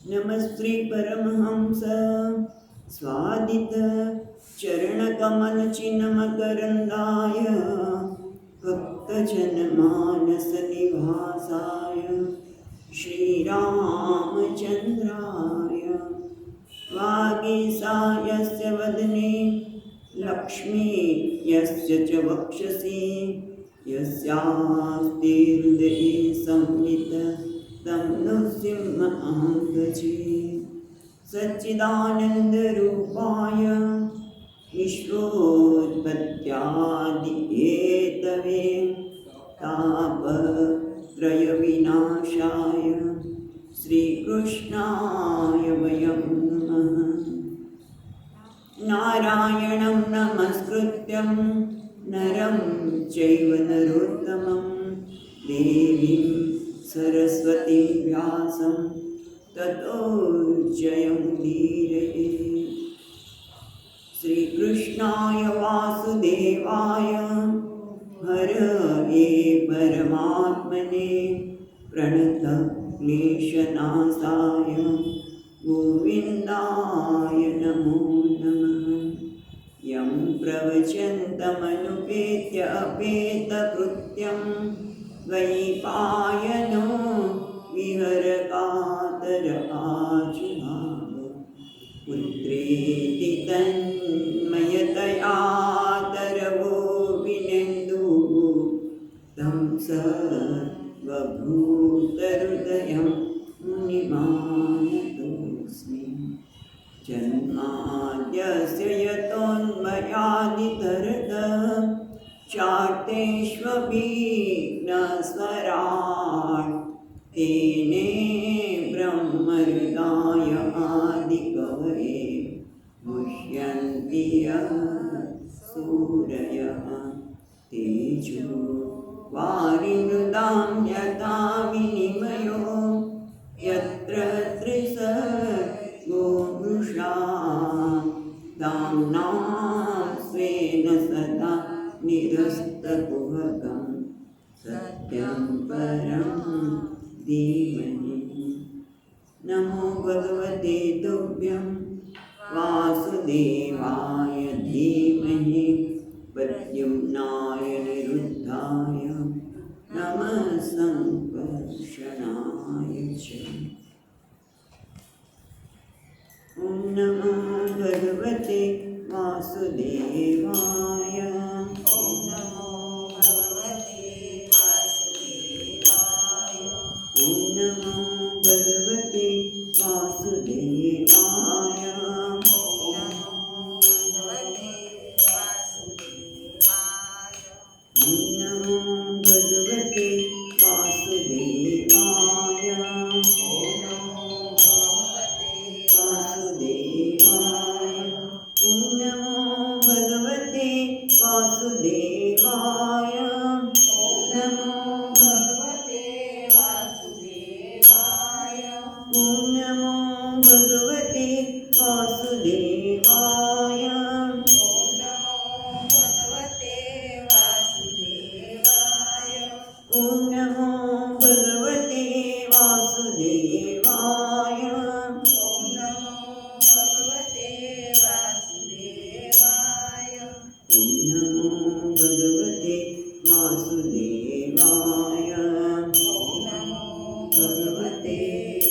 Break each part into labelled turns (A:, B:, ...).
A: नमस्ते परमहंस स्वादित चरणकमलचिन्मकरन्दाय भक्तजनमानसनिवासाय श्रीरामचन्द्राय वागीसायस्य वदने लक्ष्मी यस्य च वक्षसि यस्यास्ति हृदये संवित तं नृसिंहं भजे। सच्चिदानन्दरूपाय विश्वोत्पत्त्यादिहेतवे तापत्रयविनाशाय श्रीकृष्णाय वयं नमः। नारायणं नमस्कृत्यं नरं चैव नरोत्तमं देवीं सरस्वतीं व्यासं ततो जयमुदीरये। श्रीकृष्णाय वासुदेवाय हरये परमात्मने प्रणतक्लेशनाशाय गोविन्दाय नमो नमः। यं प्रवचन्तमनुपेत्य अपेतकृत्यं द्वैपायनो विहरकातर आजुहाव पुत्रेति तन्मयतया तरवो विनेन्दुः तं सर्वभूतहृदयं मुनिमानतोऽस्मि। जन्माद्यस्य यतोऽन्वयादितरतः चार्तेष्वभिघ्नस्वराट् तेने ब्रह्महृदाय आदिकवये मुह्यन्ति यः सूरयः तेजो वारिमृदां यथा विनिमयो यत्र त्रिसर्गो मृषा दाम्ना स्वेन सदा निरस्तकुहकं सत्यं परं धीमहि। नमो भगवते तुभ्यं वासुदेवाय धीमहि प्रद्युम्नाय निरुद्धाय नमः संकर्षणाय च। ॐ नमो भगवते वासुदेवाय। ॐ नमो भगवते वासुदेवाय। ॐ नमो भगवते वासुदेवाय। ॐ नमो भगवते वासुदेवाय। ॐ नमो भगवते वासुदेवाय। ॐ नमो भगवते वासुदेवाय। ॐ नमो भगवते वासुदेवाय। ॐ नमो भगवते वासुदेवाय। ॐ नमो भगवते वासुदेवाय। ॐ नमो भगवते वासुदेवाय। ॐ नमो भगवते वासुदेवाय। ॐ नमो भगवते वासुदेवाय। ॐ नमो भगवते वासुदेवाय। ॐ नमो भगवते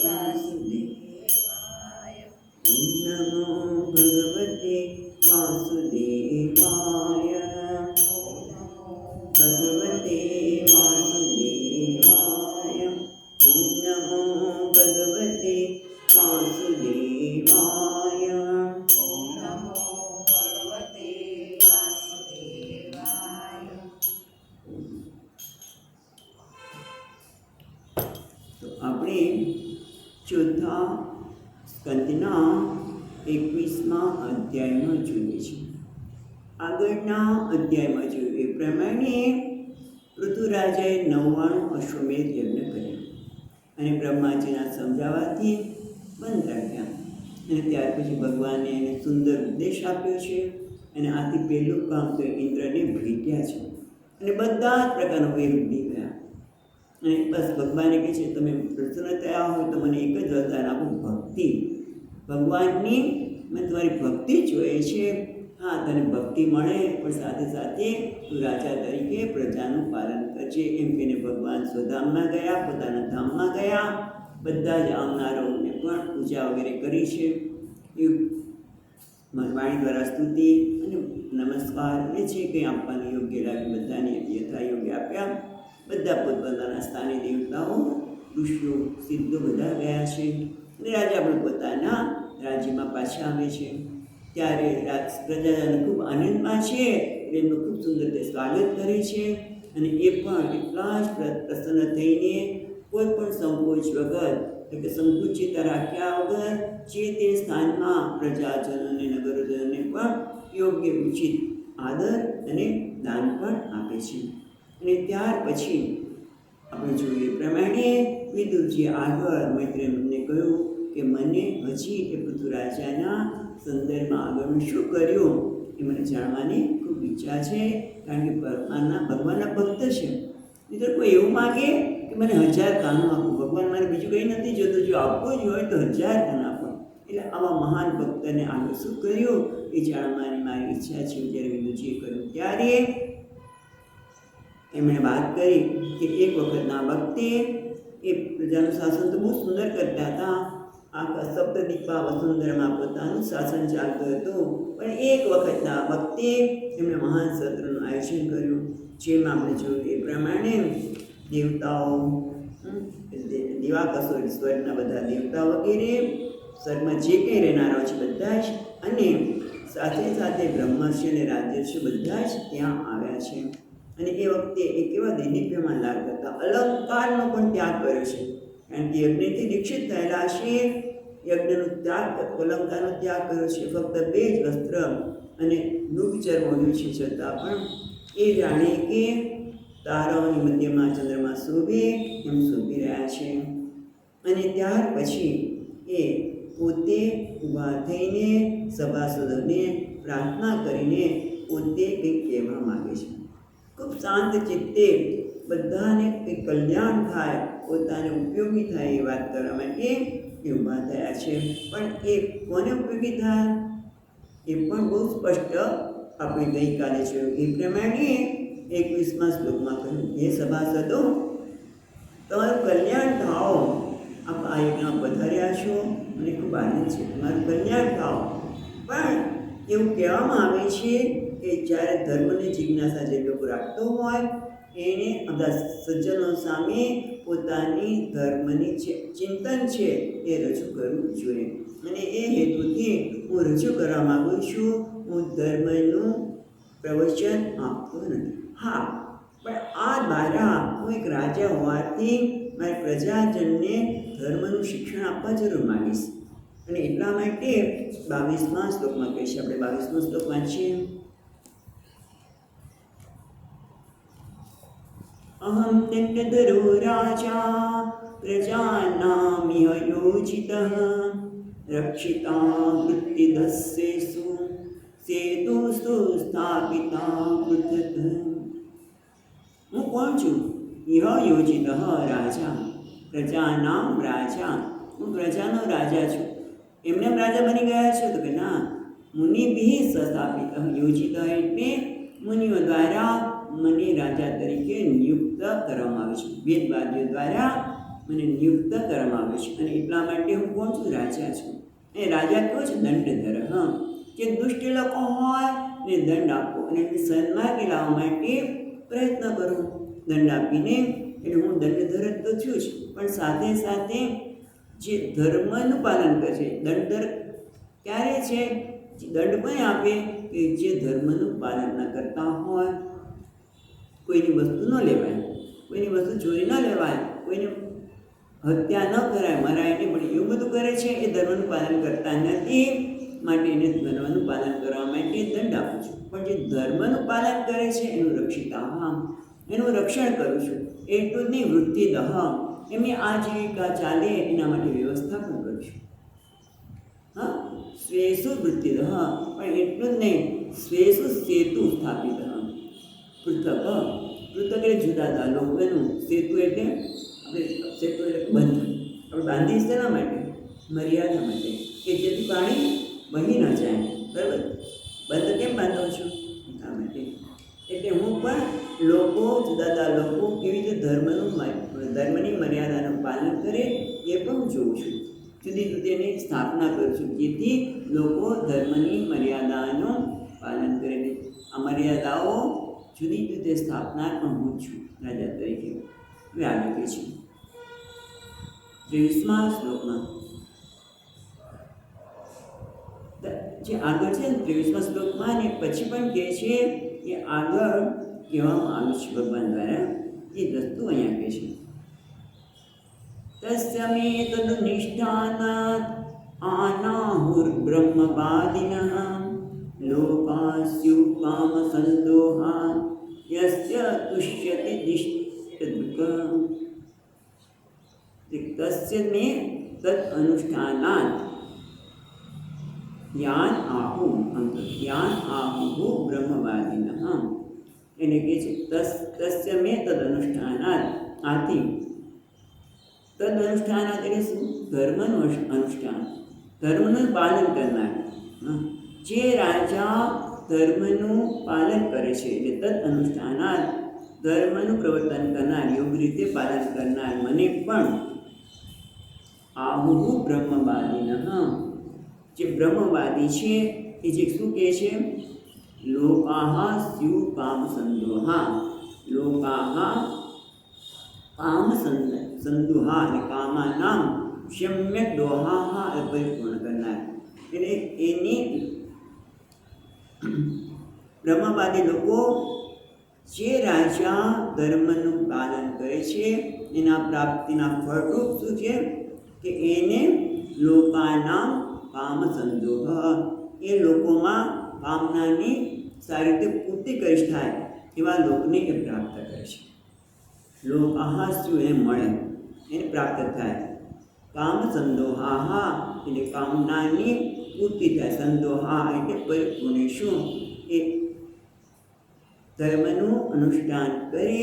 A: वासुदेवाय। ॐ नमो भगवते वासुदेवाय। ॐ नमो भगवते वासुदेवाय। ॐ नमो भगवते वासुदेवाय। ॐ नमो भगवते वासुदेवाय। તો આપણે ચોથા સ્કંદના 21મા અધ્યાયમાં જોઈએ છીએ. આગળના અધ્યાયમાં જોયું એ પ્રમાણે પૃથુરાજાએ 99 અશ્વમેધ યજ્ઞ કર્યા અને બ્રહ્માજીના સમજાવવાથી બંધ રાખ્યા. અને ત્યાર પછી ભગવાને એને સુંદર ઉપદેશ આપ્યો છે અને આથી પહેલું કામ તો ઇન્દ્રને ભેટ્યા છે અને બધા જ પ્રકારનો વેર ઉડી ગયા. અને બસ ભગવાને કહે છે તમે પ્રસન્ન થયા હોય તો મને મને એક જ વરદાન આપો, ભક્તિ. ભગવાનની મેં તમારી ભક્તિ જોઈએ છે. હા, તને ભક્તિ મળે પણ સાથે સાથે તું રાજા તરીકે પ્રજાનું પાલન કરજે. એમ કહીને ભગવાન સ્વધામમાં ગયા, પોતાના ધામમાં ગયા. બધા જ આવનારાઓને પણ પૂજા વગેરે કરી છે. એ વાણી દ્વારા સ્તુતિ અને નમસ્કાર અને જે કંઈ આપવાનું યોગ્ય લાગ્યું બધાને યથા યોગ્ય આપ્યા. બધા પોતપોતાના સ્થાને દેવતાઓ, ઋષિઓ, સિદ્ધો બધા ગયા છે અને રાજા પણ પોતાના રાજ્યમાં પાછા આવે છે. ત્યારે પ્રજાજન ખૂબ આનંદમાં છે. એમનું ખૂબ સુંદર રીતે સ્વાગત કરે છે અને એ પણ એટલા જ પ્રસન્ન થઈને કોઈ પણ સંકોચ વગર, એટલે કે સંકુચિત રાખ્યા વગર જે તે સ્થાનમાં પ્રજાજનોને, નગરજનોને પણ યોગ્ય ઉચિત આદર અને દાન પણ આપે છે. અને ત્યાર પછી આપણે જોઈએ પ્રમાણે વિદુરજી આગળ મૈત્રેયને કહ્યું કે મને હજી એ પૃથ્વીરાજાના સંદર્ભમાં આગળનું શું કર્યું એ મને જાણવાની ખૂબ ઈચ્છા છે. કારણ કે ભગવાનના ભક્ત છે. નહીં કોઈ એવું માગે કે મને 1000 કાનો આપો. ભગવાન મારે બીજું કંઈ નથી જોતું, જો આપવું જ હોય તો 1000 કાનો આપો. એટલે આવા મહાન ભક્તને આગળ શું કર્યું એ જાણવાની મારી ઈચ્છા છે. જ્યારે વિદુરજીએ કર્યું ત્યારે એમણે વાત કરી કે એક વખતના વખતે એ પ્રજાનું શાસન તો બહુ સુંદર કરતા હતા. આખા સપ્તદીપા વસુંધરામાં પોતાનું શાસન ચાલતું હતું. પણ એક વખતના વખતે એમણે મહાન સત્રનું આયોજન કર્યું. જેમાં આપણે જોયું એ પ્રમાણે દેવતાઓ, દિવાકસો સ્વર્ગના બધા દેવતા વગેરે, સ્વર્ગમાં જે કંઈ રહેનારાઓ છે બધા જ, અને સાથે સાથે બ્રહ્મર્ષિ અને રાજર્ષિ બધા જ ત્યાં આવ્યા છે. અને એ વખતે એ કેવા દિવ્યમાન લાગતા હતા. અલંકારનો પણ ત્યાગ કર્યો છે. કારણ કે યજ્ઞથી દીક્ષિત થયેલા છે. યજ્ઞનો ત્યાગ, અલંકારનો ત્યાગ કર્યો છે. ફક્ત 2 જ વસ્ત્ર અને મૃગચર્મ ઓઢ્યું છે. છતાં પણ એ જાણે કે તારાઓની મધ્યમાં ચંદ્રમાં શોભે એમ શોભી રહ્યા છે. અને ત્યાર પછી એ પોતે ઊભા થઈને સભાસદોને પ્રાર્થના કરીને પોતે કંઈક કહેવા માગે છે. ખૂબ શાંત ચિત્તે બધાને કંઈક કલ્યાણ થાય, પોતાને ઉપયોગી થાય એ વાત કરવા માટે એ ઊભા થયા છે. પણ એ કોને ઉપયોગી થાય એ પણ બહુ સ્પષ્ટ આપણે ગઈકાલે જોયું. એ પ્રમાણે 21મા શ્લોકમાં કહ્યું, હે સભાસદો, તમારું કલ્યાણ થાઓ. આપ આ યજ્ઞમાં પધાર્યા છો, મને ખૂબ આનંદ છે. તમારું કલ્યાણ થાઓ. પણ એવું કહેવામાં આવે છે કે જ્યારે ધર્મની જિજ્ઞાસા જે લોકો રાખતો હોય એને બધા સજ્જનો સામે પોતાની ધર્મની ચિંતન છે એ રજૂ કરવું જોઈએ. અને એ હેતુથી હું રજૂ કરવા માગું છું. હું ધર્મનું પ્રવચન આપતો નથી. હા, પણ આ દ્વારા હું એક રાજા હોવાથી મારી પ્રજાજનને ધર્મનું શિક્ષણ આપવા જરૂર માગીશ. અને એટલા માટે 22મા શ્લોકમાં કહીશ. આપણે 22મો શ્લોક વાંચીએ. અહમ દંડધરો રાજા પ્રજાનામિહ યોજિતઃ રક્ષિતા વૃત્તિદસ્યેષુ સેતુસ્તુ સ્થાપિતા પૃથક. હું કોણ છું? ઇહ યોજિતઃ રાજા, પ્રજાનામ રાજા. હું પ્રજાનો રાજા છું. એમને રાજા બની ગયા છે? તો કે ના, મુનિભિ સ્થાપિત. યોજિત એટલે મુનિઓ દ્વારા મને રાજા તરીકે નિયુક્ત કરવામાં આવે છે. વેદવાદીઓ દ્વારા મને નિયુક્ત કરવામાં આવે છે. અને એટલા માટે હું કોણ છું? રાજા છું. એ રાજા કયો છે? દંડધર. હા, જે દુષ્ટ લોકો હોય ને દંડ આપો અને એમને સન્માર્ગે લાવવા માટે પ્રયત્ન કરો. દંડ આપીને, એટલે હું દંડધર તો છું જ, પણ સાથે સાથે જે ધર્મનું પાલન કરે છે. દંડધર ક્યારે છે? દંડ પણ આપે કે જે ધર્મનું પાલન ન કરતા હોય. કોઈની વસ્તુ ન લેવાય, કોઈની વસ્તુ ચોરી ન લેવાય, કોઈને હત્યા ન કરાય, મરાય નહીં. પણ એવું બધું કરે છે એ ધર્મનું પાલન કરતા નથી. માટે એને ધર્મનું પાલન કરવા માટે દંડ આપું છું. પણ જે ધર્મનું પાલન કરે છે એનું રક્ષિતા, એનું રક્ષણ કરું છું. એટલું જ નહીં, વૃત્તિદહ, એમની આજીવિકા ચાલે એના માટે વ્યવસ્થા પણ કરું છું. હા, સ્વેસુ વૃત્તિદહ, પણ એટલું જ નહીં, સ્વેસુ સેતુ સ્થાપિત. પૃથક, પૃથક એટલે જુદા હતા લોકોનું. સેતુ એટલે આપણે સેતુ એટલે બંધ. આપણે બાંધી શેના માટે? મર્યાદા માટે, કે જેથી પાણી વહી ન જાય. બરાબર? બંધ કેમ બાંધો છો? એટલા માટે. એટલે હું પણ લોકો, જુદા જુદા લોકો કેવી રીતે ધર્મની મર્યાદાનું પાલન કરે એ પણ હું જોઉં છું. જુદી જુદીની સ્થાપના કરું છું, જેથી લોકો ધર્મની મર્યાદાનું પાલન કરે. આ મર્યાદાઓ જુદી જુદી સ્થાપના પણ હું છું રાજા તરીકે. હવે આગળ કહે છે 23મા શ્લોકમાં, જે આગળ છે ને 23મા શ્લોકમાં, ને પછી પણ કહે છે કે આગળ કહેવામાં આવ્યું છે ભગવાન દ્વારા એ વસ્તુ અહીંયા કહે છે. તસ્ય મે તદનિષ્ઠાનાત આનાહુર્બ્રહ્મવાદિનઃ લોકાસ્યુ કામસંદોહા યસ્ય તુષ્યતિ દિષ્ટદુઃખ. તસ્ય મે તદ અનુષ્ઠાનાત યાન આહુ બ્રહ્મવાદિનઃ. એને કહે છે તસ્ય મે તદ અનુષ્ઠાનાત. આથી તદ અનુષ્ઠાનાત એટલે શું? ધર્મનું અનુષ્ઠાન, ધર્મનું પાલન કરનાર. જે રાજા ધર્મનું પાલન કરે છે એટલે તદ અનુષ્ઠાનાત, ધર્મનું પ્રવર્તન કરનાર, યોગ્ય રીતે પાલન કરનાર મને પણ આહુ બ્રહ્મવાદિનઃ, જે બ્રહ્મવાદી છે એ જે શું કહે છે? લોકાહ સ્યુ કામ સંદોહા. લોકાહ કામ સંદોહા અને કામાનામ સમ્યક દોહા પરિપૂર્ણ કરનાર. એટલે એની બ્રહ્મવાદી લોકો જે રાજા ધર્મનું પાલન કરે છે એના પ્રાપ્તિના ફળરૂપ શું છે? કે એને લોકાના કામ સંદોહ, એ લોકોમાં કામનાની સારી રીતે પૂર્તિ કરી થાય એવા લોકને એ પ્રાપ્ત કરે છે. લોક આહાસ્યુ એને મળે, એને પ્રાપ્ત થાય. કામ સંદોહા એટલે કામનાની પૂર્તિ થાય. સંદોહા એટલે પરિપૂર્ણ. શું? એ ધર્મનું અનુષ્ઠાન કરે,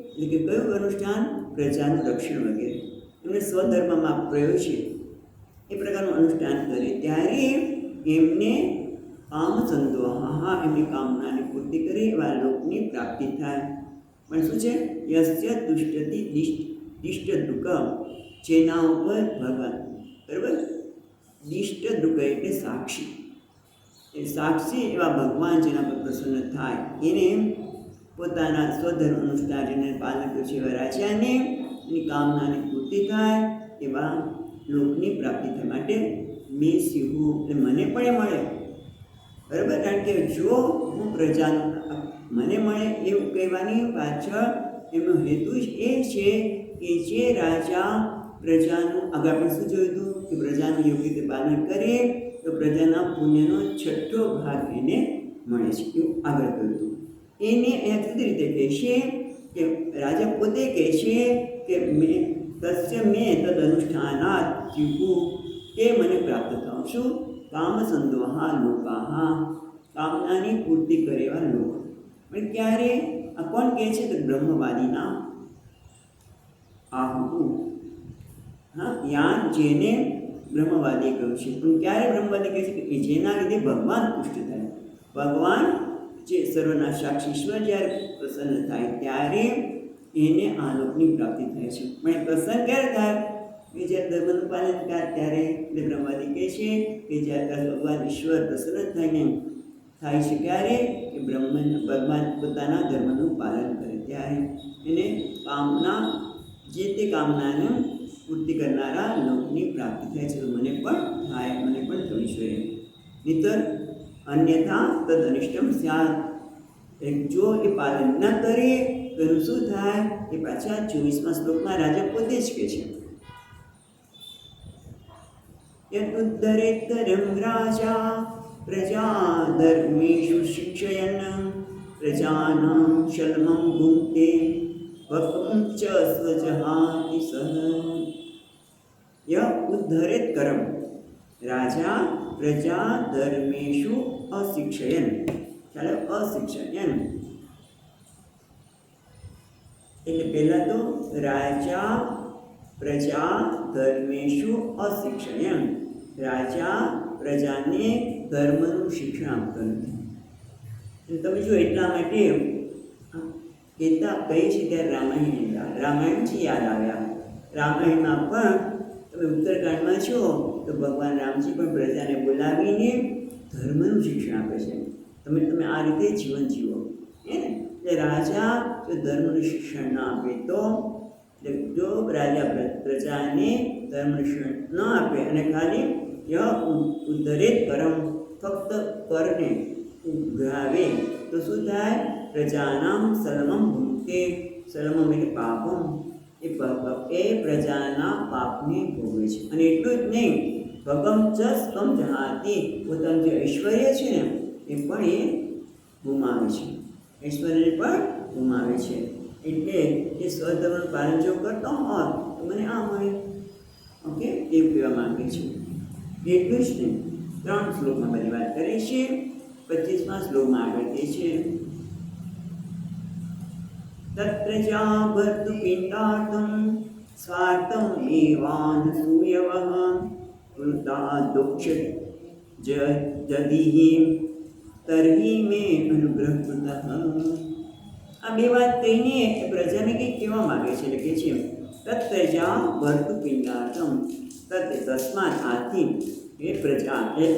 A: એટલે કે કયું અનુષ્ઠાન? પ્રજાનું રક્ષણ વગેરે. એમને સ્વધર્મમાં પ્રયો છે એ પ્રકારનું અનુષ્ઠાન કરે ત્યારે એમને કામ સંદોહા, એમની કામનાની પૂર્તિ કરે એવા લોકની પ્રાપ્તિ થાય. પણ શું છે? યસ્ય તુષ્ટતિ દિષ્ટ દુઃખ, જેના ઉપર ભગવાન, બરાબર, દિષ્ટ દુઃખ એટલે સાક્ષી, એ સાક્ષી એવા ભગવાન જેના પર પ્રસન્ન થાય એને પોતાના સ્વધર્મ અનુષ્ઠાન જેને પાલન કર્યું છે એવા રાજાને એની કામનાની પૂર્તિ થાય એવા લોકની પ્રાપ્તિ થાય. માટે મેં શીખવું એટલે મને પણ એ મળે. બરાબર? કારણ કે જો હું પ્રજાનું મને મળે એવું કહેવાની પાછળ એમનો હેતુ જ એ છે કે જે રાજા પ્રજાનું, આગળ આપણે શું જોયું હતું કે પ્રજાનું યોગ્ય રીતે પાલન કરે તો પ્રજાના પુણ્યનો 6ઠ્ઠો ભાગ એને મળે છે, એવું આગળ કહ્યું હતું. એને અહીંયા જુદી રીતે કહે છે કે રાજા પોતે કહે છે કે તસ્ય મેં તદ અનુષ્ઠાનાત જીવવું, એ મને પ્રાપ્ત થાઉં છું. કામ સંદોહા લોકાહ, કામનાની પૂર્તિ કરે એવા લોકો. પણ ક્યારે? આ કોણ કહે છે? તો બ્રહ્મવાદીના આહુ. યાન, જેને બ્રહ્મવાદી કહ્યું છે. પણ ક્યારે બ્રહ્મવાદી કહે છે? કે જેના લીધે ભગવાન પુષ્ટ થાય. ભગવાન જે સર્વના સાક્ષી ઈશ્વર જ્યારે પ્રસન્ન થાય ત્યારે એને આ લોકની પ્રાપ્તિ થાય છે. પણ પ્રસન્ન ક્યારે થાય? કે જ્યારે ધર્મનું પાલન થાય ત્યારે. એટલે બ્રહ્મવાદી કહે છે કે જ્યારે ભગવાન ઈશ્વર પ્રસન્ન થાય છે ત્યારે કે ભગવાન પોતાના ધર્મનું પાલન કરે ત્યારે એને કામના, જે તે કામનાને પૂર્તિ કરનારા લોકની પ્રાપ્તિ થાય છે. તો મને પણ થાય, મને પણ થવી જોઈએ. નહીંતર અન્યથા તદ અનિષ્ટમ સ્યાત. જો એ પાલન ન કરે તો એનું શું થાય? એ પાછા 24મા શ્લોકમાં રાજા પોતે જ કહે છે. યદુદ્ધરેત્તરં રાજા પ્રજા ધર્મેષુ શિક્ષયન પ્રજાનાં શલ્મં ભુંક્તે વક્રં ચ સ્વજહાતિ સહ. ય ઉદ્ધરેત કરમ, રાજા પ્રજા ધર્મેષુ અશિક્ષયન. ચાલો, અશિક્ષયન એટલે પહેલાં તો રાજા પ્રજા ધર્મેશુ અશિક્ષયમ. રાજા પ્રજાને ધર્મનું શિક્ષણ આપતો નથી. તમે જો એટલા માટે કહેતા કહી છે ત્યારે રામાયણથી યાદ આવ્યા. રામાયણમાં પણ તમે ઉત્તરકાંડમાં છો તો ભગવાન રામજી પણ પ્રજાને બોલાવીને ધર્મનું શિક્ષણ આપે છે. તમે આ રીતે જીવન જીવો હે ને. એટલે રાજા જો ધર્મનું શિક્ષણ ન આપે તો જો રાજા પ્રજાને ધર્મનું શિક્ષણ ન આપે અને ખાલી ઉદ્ધરેત કરમ ફક્ત કરને ઉઘરાવે તો શું થાય? પ્રજાનામ સલમમ ભૂમતે. સલમમ એટલે પાપમ. એ પ્રજાના પાપને ભોગવે છે. અને એટલું જ નહીં, ભગમ ચ સ્વમ જહાતી. પોતાનું જે ઐશ્વર્ય છે ને એ પણ એ ગુમાવે છે. ઐશ્વર્યને પણ ગુમાવે છે. એટલે એ સ્વધર્મનું પાલન જો કરતો હોત તો મને આ મળે. ઓકે, એવું કહેવા માંગે છે. એટલું જ નહીં, 3 શ્લોકમાં બધી વાત કરે છે. 25મા શ્લોકમાં આગળ કહે છે તત્ર જા ભર્તુ પિંડાર્થમ સ્વાર્થમ એવાનસૂયવઃ વૃતા દોક્ષ જદિહિ તર્હિ મે અનુગ્રહ કૃતઃ. આ બે વાત કહીને પ્રજાને કંઈક કહેવા માંગે છે. એટલે કે છે તત્ર જા ભર્તુ પિંડાર્થમ. તસ્માત આથી એ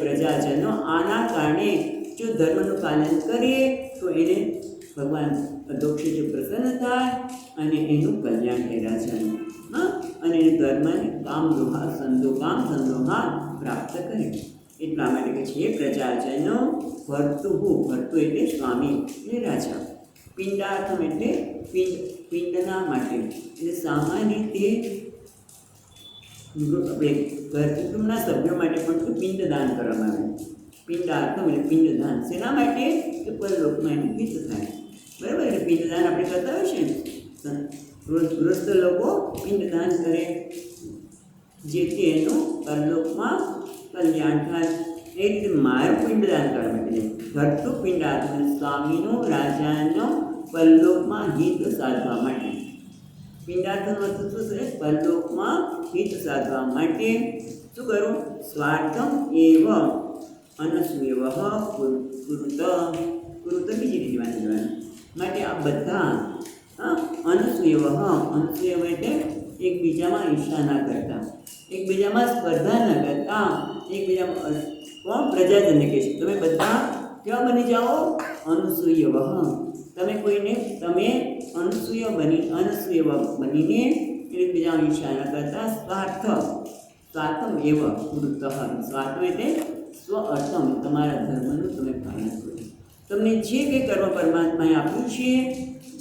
A: પ્રજાજનો આના કારણે જો ધર્મનું પાલન કરીએ તો એને ભગવાન અધોક્ષ પ્રસન્ન થાય અને એનું કલ્યાણ થાય રાજાનું. અને એને ધર્મને કામ સંદોહા પ્રાપ્ત કરે. એટલા માટે કે છે પ્રજાજનો ભર્તુ એટલે સ્વામી એટલે રાજા. પિંડાર્થમ એટલે પિંડના માટે. એટલે સામાન્ય રીતે કુટુંબના સભ્યો માટે પણ પિંડદાન કરવામાં આવે. પિંડાર્થમ એટલે પિંડદાન. શેના માટે? કે પરલોકમાં એનું હિત થાય. બરાબર? એટલે પિંડદાન આપણે કરતા હોય છે ને, ગૃહસ્થ લોકો પિંડદાન કરે જેથી એનું પરલોકમાં કલ્યાણ થાય. એ રીતે મારું પિંડદાન કરવા માટે ભરતું પિંડાર્થમ સ્વામીનું રાજાનો પરલોકમાં હિત સાધવા માટે. પિંડાર્થનો અર્થ શું છે? પરલોકમાં હિત સાધવા માટે શું કરું? સ્વાર્થમ એવ અનસૂયવઃ કુરુત બીજી રીતે વાંચવાનું માટે આ બધા અનસૂયવઃ એટલે એકબીજામાં ઈર્ષા ના કરતા, એકબીજામાં સ્પર્ધા ન કરતા. એકબીજામાં કોણ? પ્રજાજનને કહે છે તમે બધા કેવા બની જાઓ? અનસૂયવઃ. તમે અનસૂય બનીને એકબીજામાં ઈર્ષા ન કરતા. સ્વાર્થમ એવ કુરુતઃ. સ્વાર્થ એટલે સ્વ અર્થમ, તમારા ધર્મનું તમે પાલન કરો. તમને જે કંઈ કર્મ પરમાત્માએ આપ્યું છે,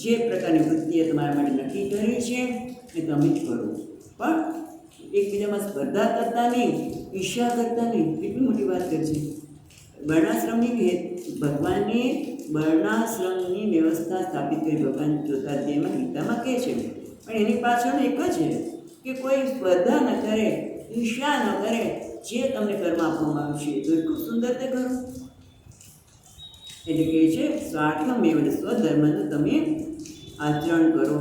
A: જે પ્રકારની વૃત્તિએ તમારા માટે નક્કી કરી છે એ તમે જ કરો. પણ એકબીજામાં સ્પર્ધા કરતા નહીં, ઈર્ષા કરતા નહીં. કેટલી મોટી વાત કરી છે. ભગવાને વર્ણાશ્રમની વ્યવસ્થા સ્થાપિત કરી. ભગવાન ચોથા અધ્યાયમાં ગીતામાં કહે છે. પણ એની પાછળ એક જ છે કે કોઈ સ્પર્ધા ન કરે, ઈર્ષા ન કરે. જે તમને કર્મ આપવામાં આવ્યું છે તો એટલું સુંદર તે કરો. એટલે કહે છે સ્વાર્થમ એવ સ્વધર્મનું તમે આચરણ કરો.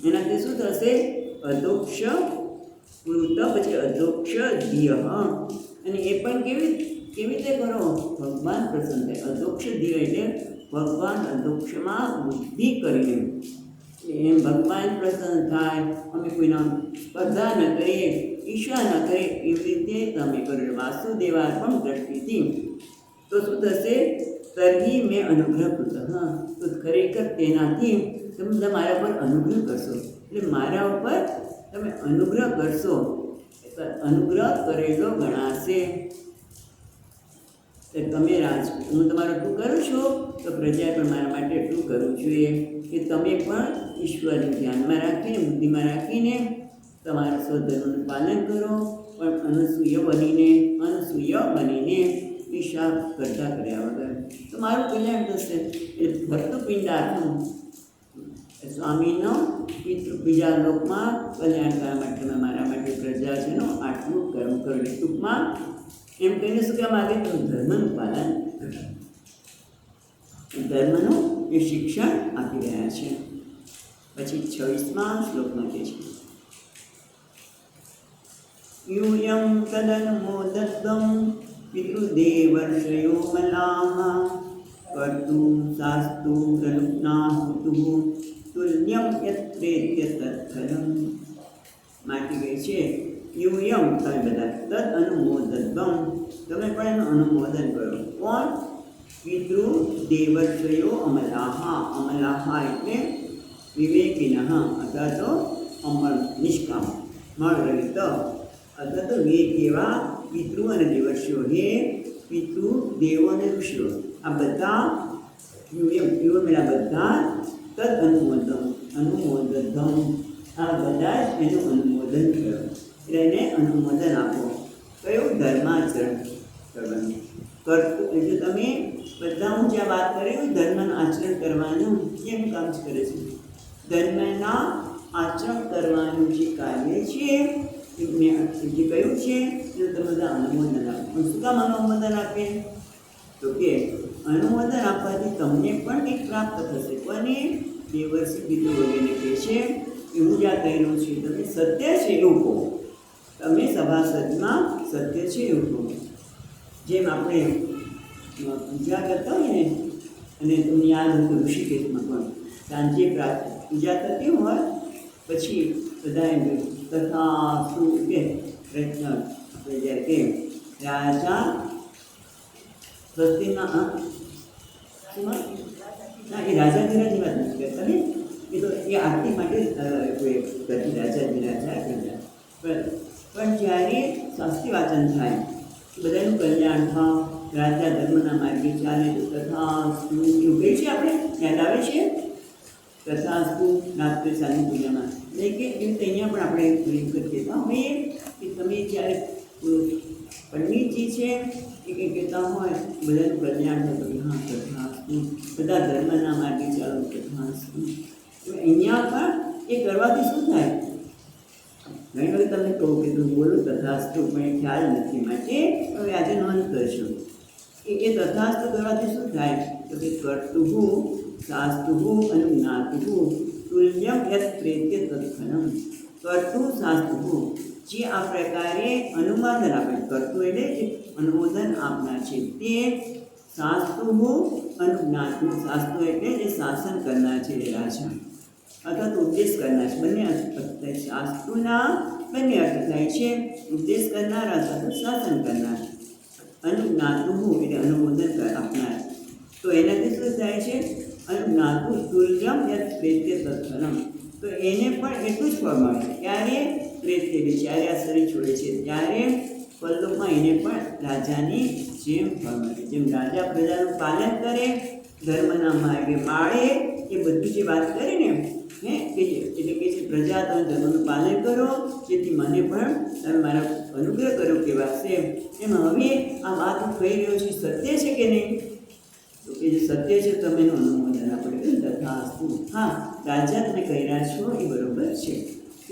A: એનાથી શું થશે? અધોક્ષ કૃત, પછી અધોક્ષ ધીય. અને એ પણ કેવી રીતે કરો? ભગવાન પ્રસન્ન થાય. અધોક્ષ ધીય એટલે ભગવાન અધોક્ષમાં બુદ્ધિ કરીને એમ ભગવાન પ્રસન્ન થાય. અમે કોઈના સ્પર્ધા ન કરીએ, ઈર્ષા ન કરીએ, એવી રીતે તમે કરો. વાસુદેવાર્પણ દ્રષ્ટિથી તો શું થશે? તર્હિ મેં અનુગ્રહ કૃત. તો ખરેખર તેનાથી તમે મારા પર અનુગ્રહ કરશો. એટલે મારા ઉપર તમે અનુગ્રહ કરશો, અનુગ્રહ કરેલો ગણાશે. તમે હું તમારું એટલું કરું છું તો પ્રજાએ પણ મારા માટે એટલું કરવું જોઈએ કે તમે પણ ઈશ્વરને ધ્યાનમાં રાખીને, બુદ્ધિમાં રાખીને તમારા સ્વધર્મનું પાલન કરો. પણ અનસૂય બનીને ઈર્ષા કરતા કર્યા વગર તો મારું કલ્યાણ થશે. એટલે ભર્તું પિંડાર્થમ સ્વામીનો બીજા લોકમાં કલ્યાણ કરવા માટે તમે મારા માટે પ્રજાજનો આટલું કર્મ કરો. ટૂંકમાં એમ કહીને શું કહેવા માગે? તો ધર્મનું પાલન કરો. ધર્મનું એ શિક્ષણ આપી રહ્યા છે. પછી 26મા શ્લોકમાં કહે છે यूयं तदनुमोदत्वं पितृदेवर्षयो मलाः कर्तुं शास्तु प्रनुज्ञाहुतुः तुल्यं यत्प्रेत्य तत्फलम् માટે કહે છે યુયમ તમે બધા તદ અનુમોદત્વમ તમે પણ એનું અનુમોદન કરો. કોણ? પિતૃ દેવર્ષયો અમલાહા. અમલાહા એટલે વિવેકિનઃ અથવા તો અમર નિષ્કામ મળરહિત અથવા તો વિવેક એવા પિતૃ અને દેવર્ષિઓ. હે પિતૃ દેવો અને ઋષિઓ આ બધા યુવમ એના બધા તદ અનુમોદન આ બધા જ એનું અનુમોદન કરો એટલે એને અનુમોદન આપો. કયું? ધર્માચરણ કરવાનું. કરતું એટલે તમે બધા હું જ્યાં વાત કરી ધર્મનું આચરણ કરવાનું કેમ કામ કરે છે? ધર્મના આચરણ કરવાનું જે કાર્ય છે એ જે કયું છે એ તમે બધા અનુમોદન આપો. શું કામ અનુમોદન આપે? તો કે અનુમોદન આપવાથી તમને પણ કંઈક પ્રાપ્ત થશે. કોને? દેવર્ષિ પિતૃ વગેરે કહે છે એવું જ્યાં કહેલું છે તમે સત્ય છે એવું કહો. તમે સભાસદમાં સત્ય છે એવું કહો. જેમ આપણે પૂજા કરતા હોય ને અને તમને યાદ હતું ઋષિકેશમાં પણ સાંજે પૂજા થતી હોય પછી બધા એમ તથા શું કે પ્રયત્ન આપણે જ્યારે કે રાજા સ્વસ્તિમાં ના એ રાજાધિરાજની વાત નથી કરતા ને એ તો એ આરતી માટે કરતી રાજાધિરાજા પણ જ્યારે શાસ્ત્રી વાચન થાય બધાનું કલ્યાણ થાય રાજા ધર્મના માર્ગે ચાલે તો તથાસ્તુ એવું કહે છે. આપણે યાદ આવે છે તથાસ્તુ રાત્રે સાંજની પૂજામાં એટલે કે એમ તો અહીંયા પણ આપણે કહેતા હોઈએ કે તમે જ્યારે પંડિતજી છે એ કંઈ કહેતા હોય બધાનું કલ્યાણ થાય હા તથાસ્તુ બધા ધર્મના માર્ગે ચાલો તથાસ્તુ. અહીંયા પણ એ કરવાથી શું થાય? ઘણી વખત તમને કહું કે તું બોલો તથાસ્તુ પણ એ ખ્યાલ નથી માટે હવે આજે નોંધ કરશો કે એ તથાસ્તુ કરવાથી શું થાય? તો કે કર્તુઃ શાસ્તુઃ અનુજ્ઞાતુઃ તુલ્યમ યત પ્રેત્ય તત્ફલમ. કર્તુઃ શાસ્તુઃ જે આ પ્રકારે અનુમોદન આપે. કર્તું એટલે જે અનુમોદન આપનાર છે તે શાસ્તુઃ અનુજ્ઞાતુઃ. શાસ્તુ એટલે જે શાસન કરનાર છે રાજા અથવા તો ઉપદેશ કરનાર છે. બંને અર્થ શાસ્ત્રુના બંને અર્થ થાય છે. ઉપદેશ કરનાર અથવા તો શાસન કરનાર. અનુજ્ઞાતુઃ એટલે અનુમોદન આપનાર. તો એનાથી શું થાય છે? અનુજ્ઞાતુઃ તુલ્યમ યત પ્રેત્ય તત્ફલમ. તો એને પણ એટલું જ ફળ મળે. ક્યારે? પ્રેત્ય જ્યારે આ શરીર છોડે છે ત્યારે પરલોકમાં એને પણ રાજાની જેમ ફળ મળે. જેમ રાજા પ્રજાનું પાલન કરે ધર્મના માર્ગે માળે એ બધું જે વાત કરી ને એટલે કે છે પ્રજા તમે ધર્મનું પાલન કરો જેથી મને પણ તમે મારા અનુગ્રહ કરો કહેવાશે. એમ હવે આ વાત હું કહી રહ્યો છું સત્ય છે કે નહીં? તો એ જે સત્ય છે તમે એનું અનુમોદન આપણે તથાસ્તુ. હા રાજા તમે કહી રહ્યા છો એ બરોબર છે.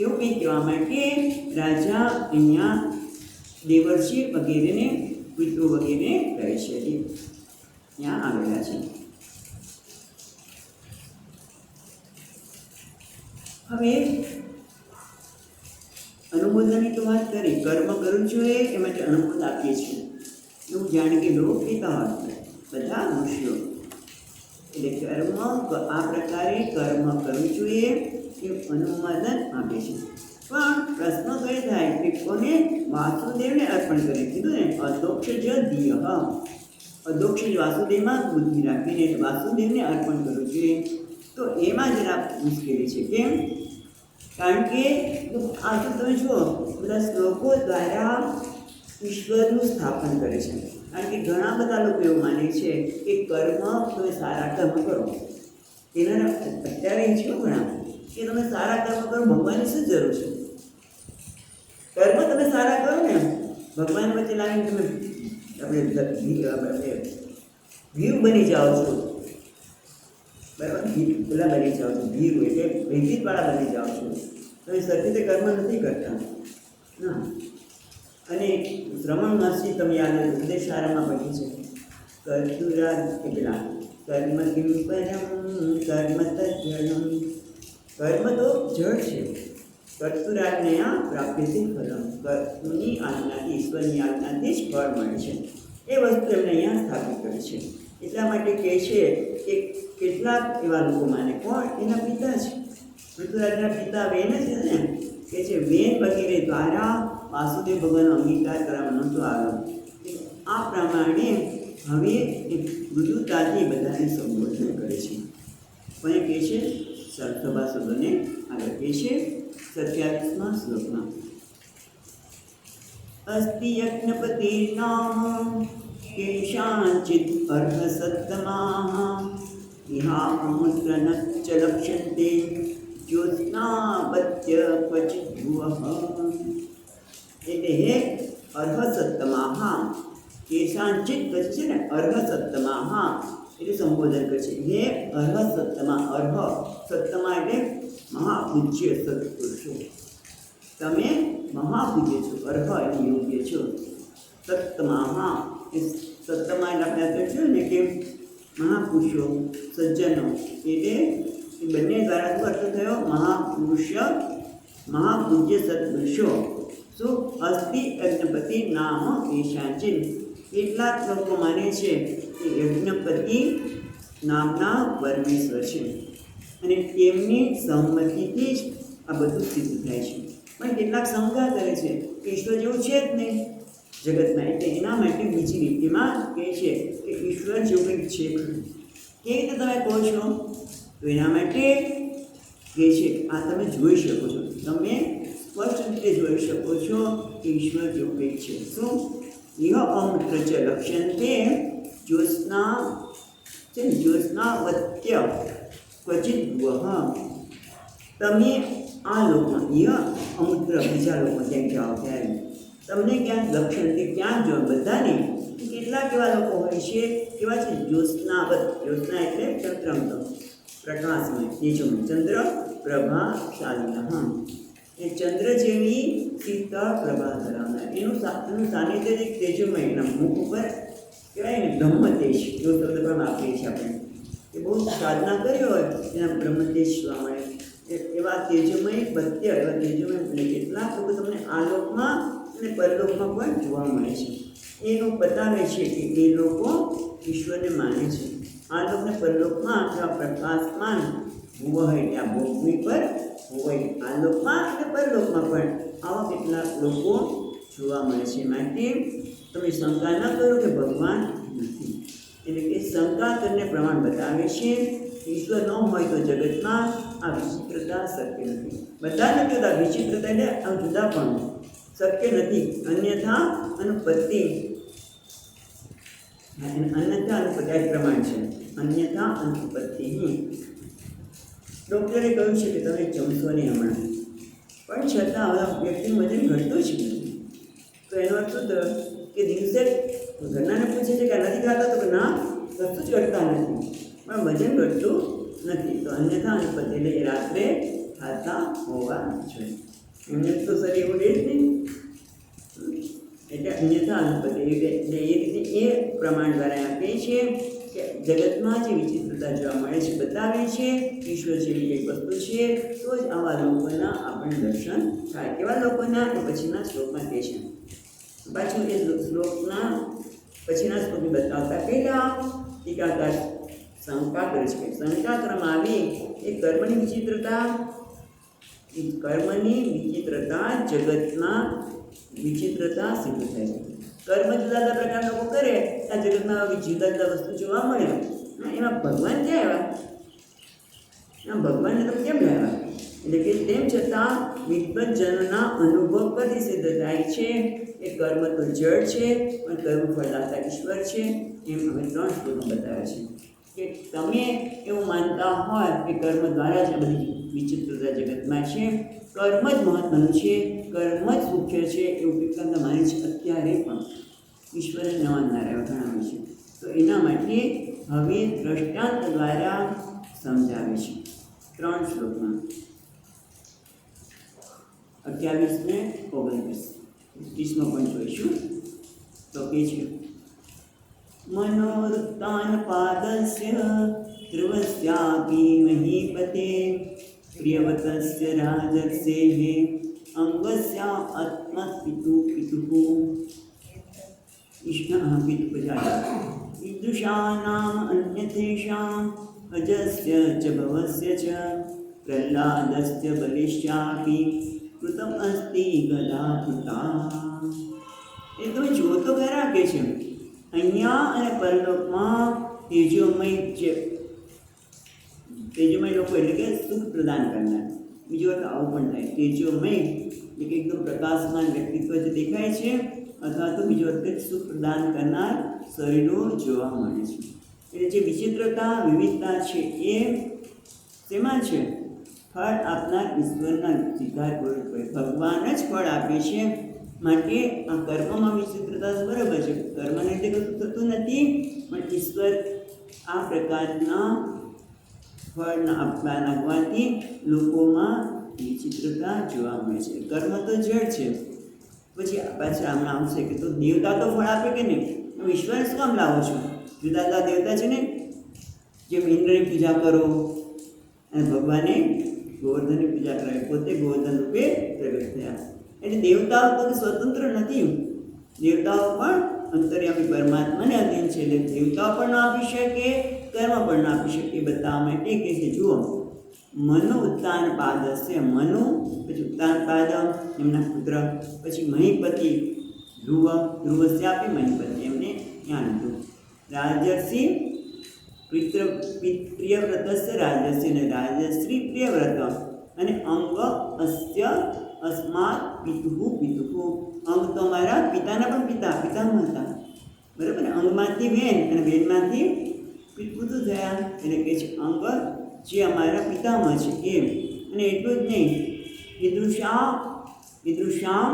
A: એવું કંઈ કહેવા માટે રાજા અહીંયા દેવર્ષિ વગેરેને પિતૃ વગેરે કહે છે એ ત્યાં આવેલા છે. હવે અનુમોદનની તો વાત કરી. કર્મ કરવું જોઈએ એ માટે અનુમોદન આપીએ છીએ એવું જાણે કે લોકો કહેતા હોય બધા ઋષિઓ. એટલે કર્મ આ પ્રકારે કર્મ કરવું જોઈએ એ અનુમોદન આપે છે. પણ પ્રશ્ન તો એ થાય કે કોને? વાસુદેવને અર્પણ કરે. કીધું ને અધોક્ષ જ દિય. અધોક્ષ વાસુદેવમાં બુદ્ધિ રાખીને વાસુદેવને અર્પણ કરવું જોઈએ. તો એમાં જરા મુશ્કેલી છે. કેમ? કારણ કે આ તો તમે જુઓ બધા શ્લોકો દ્વારા ઈશ્વરનું સ્થાપન કરે છે. કારણ કે ઘણા બધા લોકો એવું માને છે કે કર્મ તમે સારા કર્મ કરો. એના અત્યારે એ છે ઘણા કે તમે સારા કર્મ કરો ભગવાનની શું જરૂર છે? કર્મ તમે સારા કરો ને ભગવાન વચ્ચે લાવીને તમે આપણે ભીર બની જાઓ છો. બરાબર? પેલા બની જાઓ છો ભીર એટલે વૈદિકવાળા બની જાઓ છો. તમે સરખી રીતે કર્મ નથી કરતા ના. અને શ્રવણ મહર્ષિ તમે યાદ ઉપદેશારામાં પઢી છે કર્તુરા પેલા કર્મ કિમ પરમ કર્મ તજ્જડમ. કર્મ તો જળ છે કર્તુરાજ્ઞયા પ્રાપ્યતે ફલમ. કર્તુની આજ્ઞાથી, ઈશ્વરની આજ્ઞાથી જ ફળ મળે છે. એ વસ્તુ એમને અહીંયા સ્થાપિત કરે છે. એટલા માટે કહે છે કે કેટલાક એવા લોકો માને, કોણ? એના પિતા છે, પૃથ્વીરાજના પિતા વેન છે ને, કે છે વેન વગેરે દ્વારા વાસુદેવ ભગવાનનો અંગીકાર કરવામાં નહોતો આવ્યો. આ પ્રમાણે હવે એ મૃદુતાથી બધાને સંબોધન કરે છે. પણ કહે છે સભાસદોને આગળ કહે છે 27મા શ્લોકમાં, અસ્તિ યજ્ઞપતિર્નામ કેશાંચિદ અર્હસત્તમાઃ ઇહા અમુદ્રન ચ લક્ષ્યન્તે જ્યોત્સ્નાવત્ય ક્વચિત ભુવઃ. એટલે હે અર્હસત્તમાઃ, કેશાંચિત પછી છે ને અર્હસત્તમાઃ એટલે સંબોધન કરે છે. હે અર્હસત્તમા, અર્હ સત્તમા એટલે મહાપૂજ્ય સત્પુરુષો, તમે મહાપૂજ્ય છો, અર્હ એટલે યોગ્ય છો. સત્તમા, એ સત્તમા એટલે આપણે કહ્યું ને કે મહાપુરુષો, સજ્જનો, એટલે એ બંને દ્વારા શું અર્થ થયો? મહાપુરુષ, મહાપૂજ્ય સત્પુરુષો. શું? અસ્તિ યજ્ઞપતિ નામ કેશાંચિન. કેટલાક લોકો માને છે કે યજ્ઞપતિ નામના પરમેશ્વર છે અને તેમની સંમતિથી જ આ બધું સિદ્ધ થાય છે. પણ કેટલાક શંકા કરે છે કે ઈશ્વર જેવું છે જ નહીં જગતમાં, એટલે એના માટે બીજી રીતિમાં કહે છે કે ઈશ્વર જેવું કંઈક છે ખરું. કેવી રીતે તમે કહો છો? તો એના માટે કહે છે આ તમે જોઈ શકો છો, તમે સ્પષ્ટ રીતે જોઈ શકો છો કે ઈશ્વર જેવું કંઈક છે. શું? ઇહ અમૃત ચ લક્ષ્યન્તે જ્યોત્સ્ના છે, જ્યોત્સ્નાવત્ય ક્વચિત ભુવઃ. તમે આ લોકમાં, ઇહ અમૃત બીજા લોકમાં ક્યાંક જાઓ ત્યારે તમને ક્યાંક લક્ષણ કે ક્યાં જો બધાને કેટલાક એવા લોકો હોય છે, કેવા છે? જ્યોત્સ્નાવત. જ્યોત્સ્ના એટલે ચંદ્રમતો, પ્રકાશમય, તેજોમય, ચંદ્ર પ્રભાશાલિનઃ. એ ચંદ્ર જેવી શીતળ પ્રભા ધરાવનાર, એનું સાનિધ્ય એક તેજોમય, એના મુખ ઉપર કહેવાય ને બ્રહ્મતેજ, જો શબ્દ પણ વાપરીએ છીએ આપણે, એ બહુ સાધના કરી હોય એના બ્રહ્મતેજ જોવા મળે. એવા તેજોમય પત્ય, એવા તેજોમય એટલે કેટલાક લોકો તમને આ લોકમાં અને પરલોકમાં પણ જોવા મળે છે. એનું બતાવે છે કે એ લોકો ઈશ્વરને માને છે. આ લોકને પરલોકમાં એવા પ્રકાશમાન ભુવઃ એટલે આ ભૂમિ પર હોય, આ લોકમાં અને પરલોકમાં પણ આવા કેટલાક લોકો જોવા મળે છે. માટે તમે શંકા ન કરો કે ભગવાન નથી. એટલે કે શંકા કરીને પ્રમાણ બતાવે છે ઈશ્વર ન હોય તો જગતમાં આ વિચિત્રતા શક્ય નથી. બધા નથી હોતા, વિચિત્રતા એટલે આ જુદા પણ શક્ય નથી. અન્યથા અનુપત્તિ, અન્યથા અનુપત્તિ આ પ્રમાણ છે. અન્યથા અનુપત્તિ. ડૉક્ટરે કહ્યું છે કે તમે જમશો નહીં હમણાં, પણ છતાં હવે વ્યક્તિનું વજન ઘટતું જ નથી. તો એનો અર્થ શું થયો કે દિવસે ઘરનાને પૂછે છે કે નથી ખાતા, તો કે ના કશું જ ઘટતા નથી, પણ વજન ઘટતું નથી. તો અન્યથા અનુપત્તિ એટલે એ રાત્રે ખાતા હોવા જોઈએ. એમને તો શરીર એવું રહે જ નહીં, એટલે અન્યથા અનુપત્તિ. એટલે એ રીતે એ પ્રમાણ દ્વારા આપે છે કે જગતમાં જે વિચિત્રતા જોવા મળે છે બતાવે છે ઈશ્વર જેવી એક વસ્તુ છે, તો જ આવા લોકોના આપણે દર્શન થાય. કેવા લોકોના? એ પછીના શ્લોકમાં કહે છે. પાછું એ શ્લોકના પછીના શ્લોકને બતાવતા પહેલાં ટીકાકાર શંકા કરે છે. શંકા કરવામાં આવી એ કર્મની વિચિત્રતા, કર્મની વિચિત્રતા જગતના વિચિત્રતા સિદ્ધ થાય છે. કર્મ જુદા જુદા પ્રકારના લોકો કરે, આ જગતમાં જુદા જુદા વસ્તુ જોવા મળે. એમાં ભગવાન ક્યાં આવ્યા? એમાં ભગવાનને તમે કેમ લાવ્યા? એટલે કે તેમ છતાં વિદ્વજનોના અનુભવ પરથી સિદ્ધ થાય છે એ કર્મ તો જળ છે પણ કર્મ ફળદાતા ઈશ્વર છે. એમ અમે 3 શ્લોકમાં બતાવ્યા છે કે તમે એવું માનતા હોય કે કર્મ દ્વારા જ આ બધી વિચિત્રતા જગતમાં છે, કર્મ જ મહત્વનું છે, કર્મ જ મુખ્ય છે, એવું કેટલાક માને છે અત્યારે પણ. ઈશ્વરે ન માનનારા એવા ઘણા હોય છે. તો એના માટે હવે દ્રષ્ટાંત દ્વારા સમજાવે છે 3 શ્લોકમાં, 28 ને 29. 30માં પણ જોઈશું. તો કે છે મનોવૃત્તાન પાદસ્ય ધ્રુવસ્યાપી મહીપતે प्रियवतस्य राजर्षेः अंगस्य आत्मपितुः कृष्णः पितुः ईदृशानाम् अन्यथेषाम् अजस्य च भवस्य च प्रह्लादस्य बलिश्चापि कृतम् अस्ति गदाकृता। એ તમે જુઓ તો ખરા કે છે અહીંયા અને પરલોકમાં તેજોમય લોકો એટલે કે સુખ પ્રદાન કરનાર, બીજો અર્થ આવું પણ થાય તેજોમય એટલે કે એકદમ પ્રકાશમાન વ્યક્તિત્વ જે દેખાય છે, અથવા તો બીજો અર્થ સુખ પ્રદાન કરનાર શરીરો જોવા મળે છે. એટલે જે વિચિત્રતા વિવિધતા છે એ શેમાં છે? ફળ આપનાર ઈશ્વરના સ્વીકારપૂર્વક ભગવાન જ ફળ આપે છે. માટે આ કર્મમાં વિચિત્રતા બરાબર છે, કર્મને તે કશું થતું નથી, પણ ઈશ્વર આ પ્રકારના ફળ આપવાથી લોકોમાં વિચિત્રતા જોવા મળે છે. કર્મ તો જળ છે, પછી પાછા હમણાં આવશે કે તો દેવતા તો ફળ આપે કે નહીં? ઈશ્વર શું કામ લાવો છો? જુદા દેવતા છે ને, જેમ ઇન્દ્રની પૂજા કરો અને ભગવાને ગોવર્ધનની પૂજા કરાવી, પોતે ગોવર્ધન રૂપે પ્રગટ થયા. એટલે દેવતાઓ પોતે સ્વતંત્ર નથી, દેવતાઓ પણ અંતર્યામી પરમાત્માને અધીન છે. એટલે દેવતાઓ પણ ન આપી શકે, કર્મ પણ ન આપી શકે. બતાવવા માટે કે છે જુઓ, મનુ ઉત્તાન પાદ હશે, મનુ પછી ઉત્તાન પાદ એમના પુત્ર, પછી મહિપતિ ધ્રુવસ્ય આપી મહિપતિ એમને જ્ઞાન હતું. રાજર્ષિ પ્રિયવ્રતસ્ય રાજર્ષિ અને રાજશ્રી પ્રિયવ્રત અને અંગ અસ્ય અસ્માત પિતુઃ અંગ તો અમારા પિતાના પણ પિતામહ હતા, બરાબર ને? અંગમાંથી બેન અને બેનમાંથી પિતૃ થયા, એટલે કે છે અંગ જે અમારા પિતામહ છે એમ. અને એટલું જ નહીં, ઈદૃશામ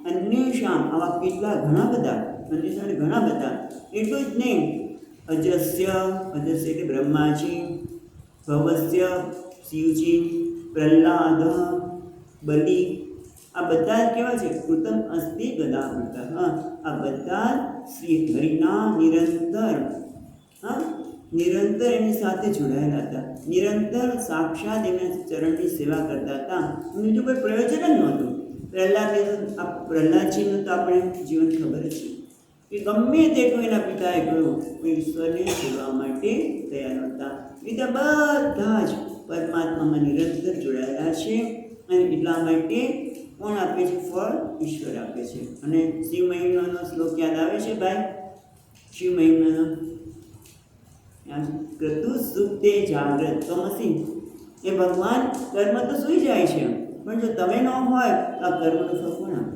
A: અન્યેષામ આવા કેટલા ઘણા બધા, એટલું જ નહીં, અજસ્ય એટલે બ્રહ્માજી, ભવસ્ય શિવજી, પ્રહલાદ, બલિ, આ બધા કેવા છે? કૃતમ અસ્તિ ગદાવૃતઃ. આ બધા શ્રી હરિના નિરંતર એની સાથે જોડાયેલા હતા, નિરંતર સાક્ષાત એમના ચરણની સેવા કરતા હતા. બીજું કોઈ પ્રયોજન જ નહોતું. પ્રહલાદજીનું તો આપણે જીવન ખબર જ છે કે ગમે તે કોઈના પિતાએ કહ્યું, કોઈ ઈશ્વરની સેવા માટે તૈયાર નહોતા. બીજા બધા જ પરમાત્મામાં નિરંતર જોડાયેલા છે, અને એટલા માટે કોણ આપે છે ફળ? ઈશ્વર આપે છે. અને શિવ મહિમાનો શ્લોક યાદ આવે છે ભાઈ? શિવ મહિમાનો ક્રતુ સુપ્તે જાગ્રત તમસી. એ ભગવાન કર્મ તો સૂઈ જાય છે, પણ જો તમે ન હોય તો આ કર્મનું ફળ કોણ આપે?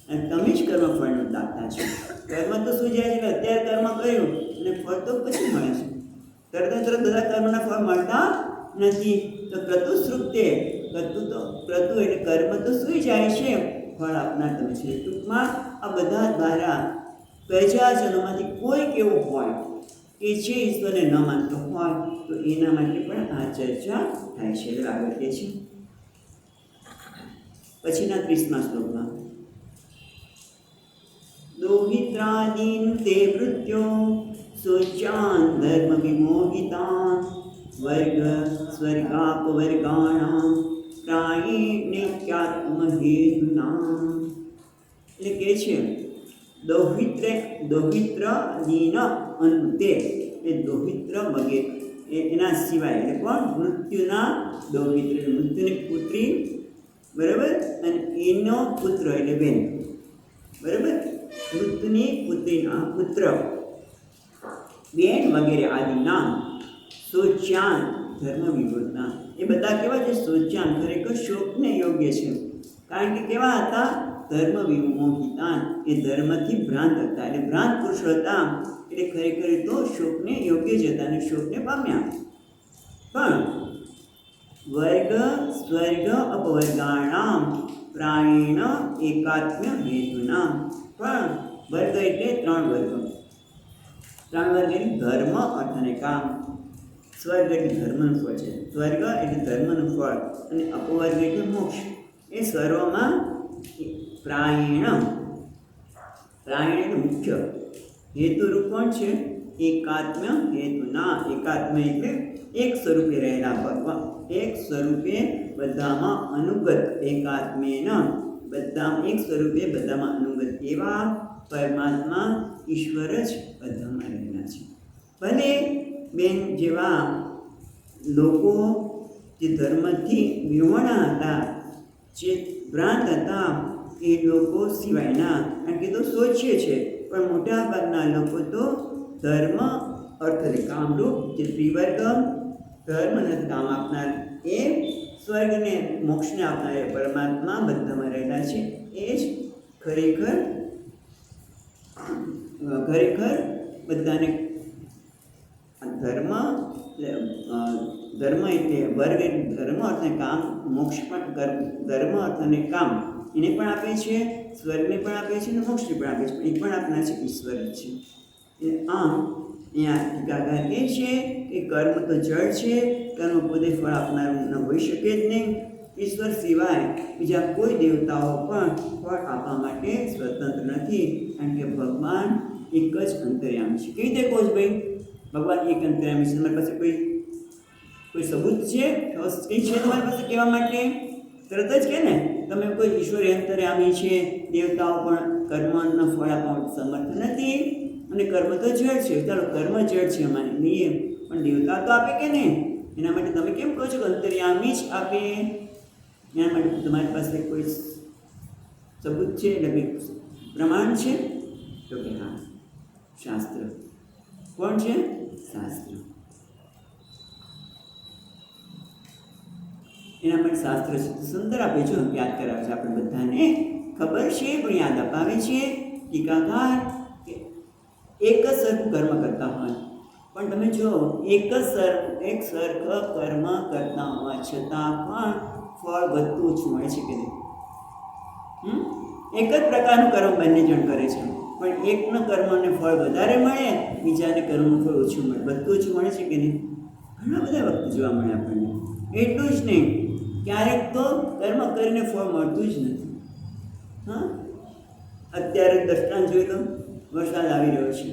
A: અને તમે જ કર્મ ફળનો દાતા છો. કર્મ તો સૂઈ જાય છે, અત્યારે કર્મ કર્યું અને ફળ તો પછી મળે છે. તરત બધા કર્મના ફળ મળતા નથી. તો ક્રતુ સુપ્તે, ક્રતુ એટલે કર્મ તો સૂઈ જાય છે, ફળ આપનાર તમે છે. ટૂંકમાં આ બધા દ્વારા પ્રજાજનોમાંથી કોઈક એવું હોય કે જે ઈશ્વરને ન માનતો હોય, તો એના માટે પણ આ ચર્ચા થાય છે. આગળ કે છે પછીના 30મા શ્લોકમાં, દોહિત્રાદીન તે મૃત્યો શોચાન ધર્મ વિમોહિતાન સ્વર્ગાપવર્ગાણામ પ્રાણિનેત્યાત્મહેતુના. એટલે કે છે દૌહિત્રદીન અંતે, એ દૌહિત્ર વગેરે એના સિવાય, એટલે કોણ? મૃત્યુના દૌહિત્ર, મૃત્યુની પુત્રી, બરાબર, અને એનો પુત્ર એટલે બેન, બરાબર, મૃત્યુની પુત્રીના પુત્ર, બેન વગેરે આદિ નામ શોચ્યાન ધર્મ વિરોધના. એ બધા કેવા છે? શોચ્યાન, ખરેખર શોકને યોગ્ય છે. કારણ કે કેવા હતા? ધર્મ વિમોહિતાન, એ ધર્મથી ભ્રાંત હતા, એટલે ભ્રાંત પુરુષો હતા. એટલે ખરેખર તો શોકને યોગ્ય જ હતા અને શોકને પામ્યા. પણ સ્વર્ગ અપવર્ગાણામ પ્રાણીણ એકાત્મ્ય હેતુના. પણ વર્ગ એટલે 3 વર્ગ, 3 વર્ગ એટલે ધર્મ, અર્થ અને કામ. સ્વર્ગ એટલે ધર્મનું ફળ છે, સ્વર્ગ એટલે ધર્મનું ફળ, અને અપવર્ગ એટલે મોક્ષ. એ સર્વમાં પ્રાણીણ એટલે મુખ્ય હેતુરૂપ કોણ છે? એકાત્મ્ય હેતુના. એકાત્મ્ય એટલે એક સ્વરૂપે રહેલા ભગવાન, એક સ્વરૂપે બધામાં અનુગત. એકાત્મ્યન બધામાં એક સ્વરૂપે બધામાં અનુગત એવા પરમાત્મા ઈશ્વર જ બધામાં રહેલા છે. ભલે બેન જેવા લોકો જે ધર્મથી વિહોણા હતા, જે ભ્રાંત હતા, એ લોકો સિવાયના, કારણ કે તો સોચ્ય છે, પણ મોટા ભાગના લોકો તો ધર્મ અર્થ કામરૂપ જે ત્રિવર્ગ ધર્મ અને કામ આપનાર એ સ્વર્ગને મોક્ષને આપનાર એ પરમાત્મા બધામાં રહેલા છે. એ જ ખરેખર બધાને ધર્મ એટલે વર્ગ, ધર્મ અર્થ કામ, મોક્ષ પણ ધર્મ અર્થ અને કામ એને પણ આપે છે, સ્વર્ગને પણ આપે છે અને મોક્ષને પણ આપે છે, પણ એ પણ આપનાર છે ઈશ્વર જ છે. આમ અહીંયા ટીકાકાર કહે છે કે કર્મ તો જળ છે, કર્મ પોતે ફળ આપનારું ન હોઈ શકે જ નહીં. ઈશ્વર સિવાય બીજા કોઈ દેવતાઓ પણ ફળ આપવા માટે સ્વતંત્ર નથી, કારણ કે ભગવાન એક જ અંતર્યામી છે. કેવી રીતે કહો છો ભાઈ ભગવાન એક અંતર્યામી છે? તમારી પાસે કોઈ સબૂત છે, કંઈ છે તમારી પાસે કહેવા માટે? તરત જ કે ને તમે કોઈ ઈશ્વર અંતર્યામી છે, દેવતાઓ પણ કર્મનું ફળ આપવા માટે સમર્થ નથી, અને કર્મ તો જળ છે. ચાલો કર્મ જળ છે અમારી નિયમ, પણ દેવતા તો આપે કે નહીં? એના માટે તમે કેમ કહો છો કે અંતર્યામી જ આપે? એના માટે તમારી પાસે કોઈ સબૂત છે, એટલે પ્રમાણ છે? તો કે હા, શાસ્ત્ર. કોણ છે? શાસ્ત્ર. એના માટે શાસ્ત્ર સુંદર આપે છે, યાદ કરાવે છે, આપણે બધાને ખબર છે પણ યાદ અપાવે છે ટીકાકાર કે એક જ સરખું કર્મ કરતા હોય, પણ તમે જો એક સરખા કર્મ કરતા હોવા છતાં પણ ફળ વધતું ઓછું મળે છે કે નહીં? એક જ પ્રકારનું કર્મ બંને જણ કરે છે, પણ એકના કર્મને ફળ વધારે મળે, બીજાને કર્મનું ફળ ઓછું મળે, વધતું ઓછું મળે છે કે નહીં? ઘણા બધા વખત જોવા મળે આપણને. એટલું જ નહીં, ક્યારેક તો કર્મ કરીને ફળ મળતું જ નથી. હા, અત્યારે દ્રષ્ટાંત જોઈ લો, વરસાદ આવી રહ્યો છે,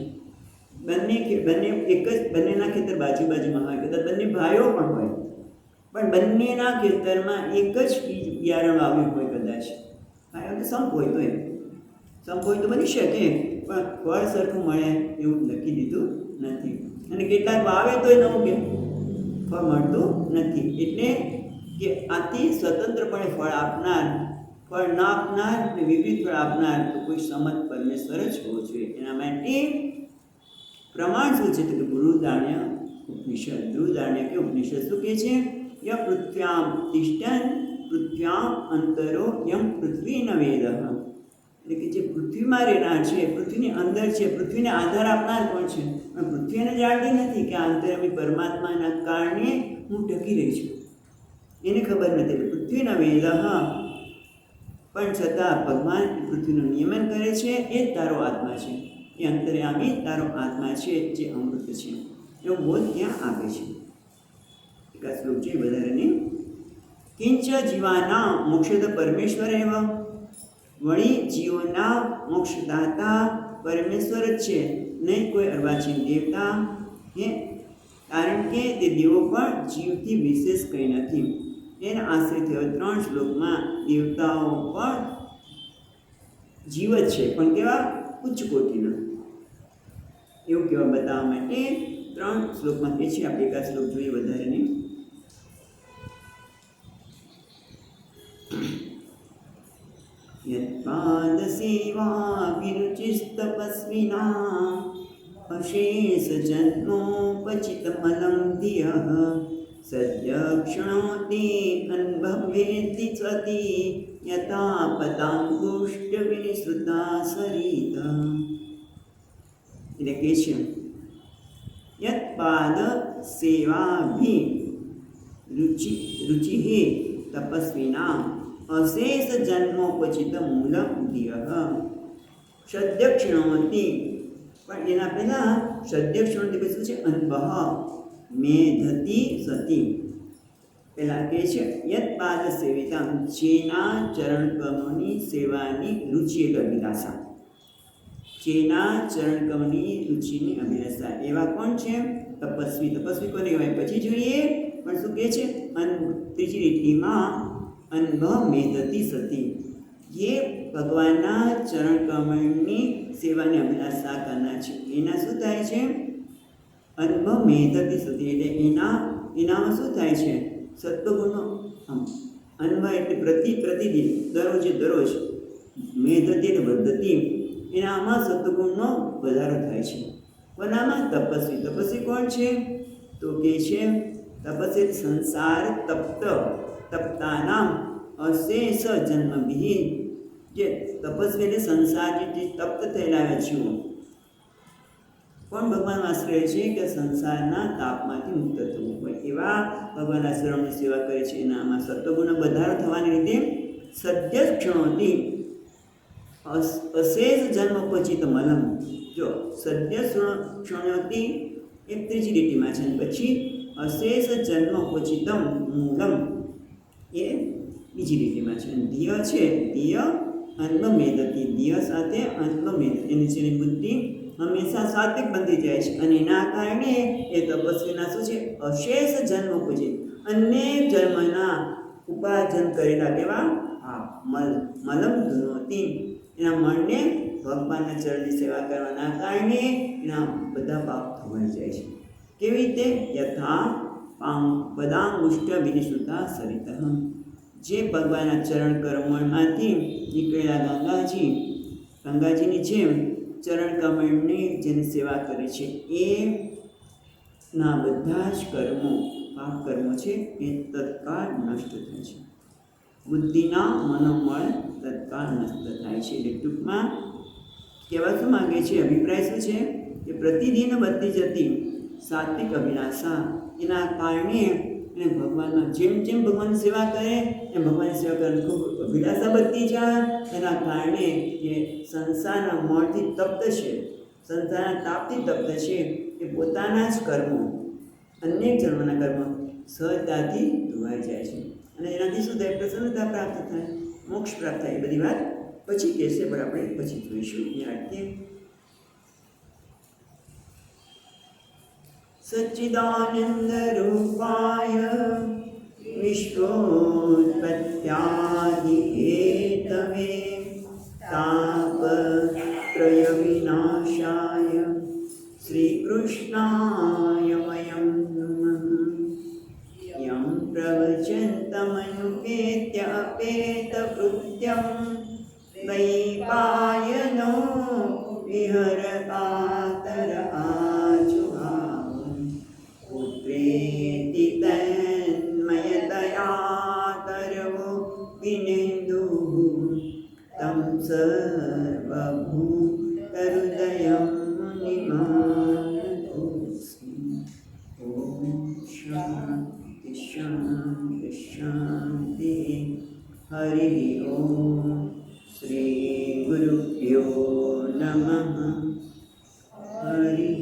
A: બંનેના ખેતર બાજુમાં હોય, કદાચ બંને ભાઈઓ પણ હોય, પણ બંનેના ખેતરમાં એક જ બિયારણ વાવ્યું હોય, કદાચ ભાઈઓ તો સંપ હોય તો બની શકે, પણ ફળ સરખું મળે એવું લખી દીધું નથી. અને કેટલાક વાવે તોય નવું કે ફળ મળતું નથી. એટલે કે આથી સ્વતંત્રપણે ફળ આપનાર, ફળ ના આપનાર અને વિવિધ ફળ આપનાર તો કોઈ સમત પરમેશ્વર જ હોવો જોઈએ. એના માટે પ્રમાણ શું છે? તો કે બૃહદારણ્ય ઉપનિષદ શું કહે છે? ય પૃથ્વ્યામ તિષ્ઠન પૃથ્વ્યામ અંતરો યમ પૃથ્વી ન વેદ. એટલે કે જે પૃથ્વીમાં રહેનાર છે, પૃથ્વીની અંદર છે, પૃથ્વીને આધાર આપનાર કોણ છે? પણ પૃથ્વીને જાણતી નથી કે અંતર્યામી પરમાત્માના કારણે હું ટકી રહી છું, એને ખબર નથી. એટલે પૃથ્વીના વેદ, પણ છતાં ભગવાન પૃથ્વીનું નિયમન કરે છે. એ જ તારો આત્મા છે, એ અંતર્યામી તારો આત્મા છે, જે અમૃત છે, એવો બોધ ત્યાં આપે છે. એકાદ શ્લોક છે વધારે નહીં. કિંચ જીવાના મોક્ષદ પરમેશ્વર એવ. વળી જીવોના મોક્ષદાતા પરમેશ્વર જ છે, નહીં કોઈ અર્વાચીન દેવતા. કારણ કે તે દેવો પણ જીવથી વિશેષ કંઈ નથી. એના આશ્રિત 3 શ્લોકમાં દેવતાઓ પણ જીવ જ છે, પણ કેવા? ઉચ્ચ કોટીના. એવું કહેવા બતાવવા માટે 3 શ્લોકમાં કહે છે. આપણે એકાદ શ્લોક જોઈએ, વધારે નહીં. યત્પાદ સેવા વિરુચિસ્તપસ્વિના અશેષ જન્મોપચિતમલં ધિયઃ સદ્યક્ષણોતિ અનુભવેતિ સ્વતી યથા પદાંગુષ્ઠ વિનિસૃતા સરિત. એટલે કે છે યત્પાદ સેવાભિ રુચિ તપસ્વિના અશેષ જન્મોપચિત મૂલમ ધિયઃ સદ્યક્ષણોતિ. પણ એના પહેલાં સદ્યક્ષણોતિ શું છે? અનુભવ મેધતી સતી. પહેલાં કહે છે યત્પાદ સેવિતા, જેના ચરણ કમળની સેવાની રુચિ એટલે અભિલાષા. જેના ચરણકમળની રુચિની અભિલાષા. એવા કોણ છે? તપસ્વી. તપસ્વી કોને કહેવાય પછી જોઈએ, પણ શું કહે છે? ત્રીજી લીટીમાં અનભ મેધતી સતી, જે ભગવાનના ચરણકમળની સેવાની અભિલાષા કરનાર છે. એના શું થાય છે? અનભ મેધતી સતી, એટલે એનામાં શું થાય છે? સત્વગુણનો અન્વ એટલે પ્રતિદિન, દરરોજ મેધતી એટલે વધતી, એનામાં સત્વગુણનો વધારો થાય છે. કોનામાં? તપસ્વી. તપસ્વી કોણ છે? તો કે છે તપસ્વી સંસાર તપ્તાનામ અશેષ જન્મભિ, જે તપસ્વી એટલે સંસારથી જે તપ્ત થયેલા છે. પણ ભગવાન આશ્રય છે કે સંસારના તાપમાંથી મુક્ત થવું હોય એવા ભગવાન આશ્રમની સેવા કરે છે. એનામાં સત્વગુણનો વધારો થવાને લીધે સદ્ય ક્ષણોથી અશેષ જન્મ ઉપચિત મલમ. જો સદ્ય ક્ષણોથી એ ત્રીજી લીટીમાં છે, પછી અશેષ જન્મ ઉપચિતમ મૂલમ એ બીજી લીટીમાં છે. ધ્યેય છે, ધ્યેય અન્વમેદતી, ધ્યેય સાથે અન્વમેદ, એની જેની બુદ્ધિ હંમેશા સાત્વિક બનતી જાય છે. અને એના કારણે એ તપસ્વીના શું છે? અશેષ જન્મ ઉપજે, અનેક જન્મના ઉપાર્જન કરેલા કેવા મલમ ધુનોતી, એના મનને ભગવાનના ચરણની સેવા કરવાના કારણે એના બધા પાપ ધોવાઈ જાય છે. કેવી રીતે? યથા પદાંગુષ્ટ વિનિશુદ્ધા સરિતઃ, જે ભગવાનના ચરણ કમળમાંથી નીકળેલા ગંગાજીની જેમ ચરણ કમળની જેની સેવા કરે છે એના બધા જ પાપ કર્મો છે એ તત્કાળ નષ્ટ થાય છે. બુદ્ધિના મનોમળ તત્કાળ નષ્ટ થાય છે. એટલે ટૂંકમાં કહેવા શું માગે છે? અભિપ્રાય શું છે? કે પ્રતિદિન વધતી જતી સાત્વિક અભિલાષા એના કારણે એને ભગવાનમાં જેમ ભગવાનની સેવા કરે એમ ભગવાનની સેવા કરવાની ખૂબ અભિલાષા વધતી જાય. એના કારણે એ સંસારના મળથી તપ્ત છે, સંસારના તાપથી તપ્ત છે, એ પોતાના જ કર્મો, અનેક જન્મના કર્મો સહજતાથી ધોવાઈ જાય છે. અને એનાથી શું થાય? પ્રસન્નતા પ્રાપ્ત થાય, મોક્ષ પ્રાપ્ત થાય. એ બધી વાત પછી કહેશે, પણ આપણે પછી જોઈશું. યાદ સચ્ચિદાનંદ રૂપાય વિશ્વોત્પત્યાદિ હેતવે તાપત્રય વિનાશાય શ્રી કૃષ્ણાય વયં નમઃ. યં પ્રવચन्तમનુપેત્ય અપેતકૃત્યં દ્વૈપાયનો વિહરતાતર આચુહાવ પુત્રેતિ તન્મયતયા તરવો વિનેન્દુઃ तं सर्वभूतहृदयं निमानतोऽस्मि. ॐ शान्ति शान्ति शान्ति. हरिः ॐ. श्री गुरुभ्यो नमः. हरिः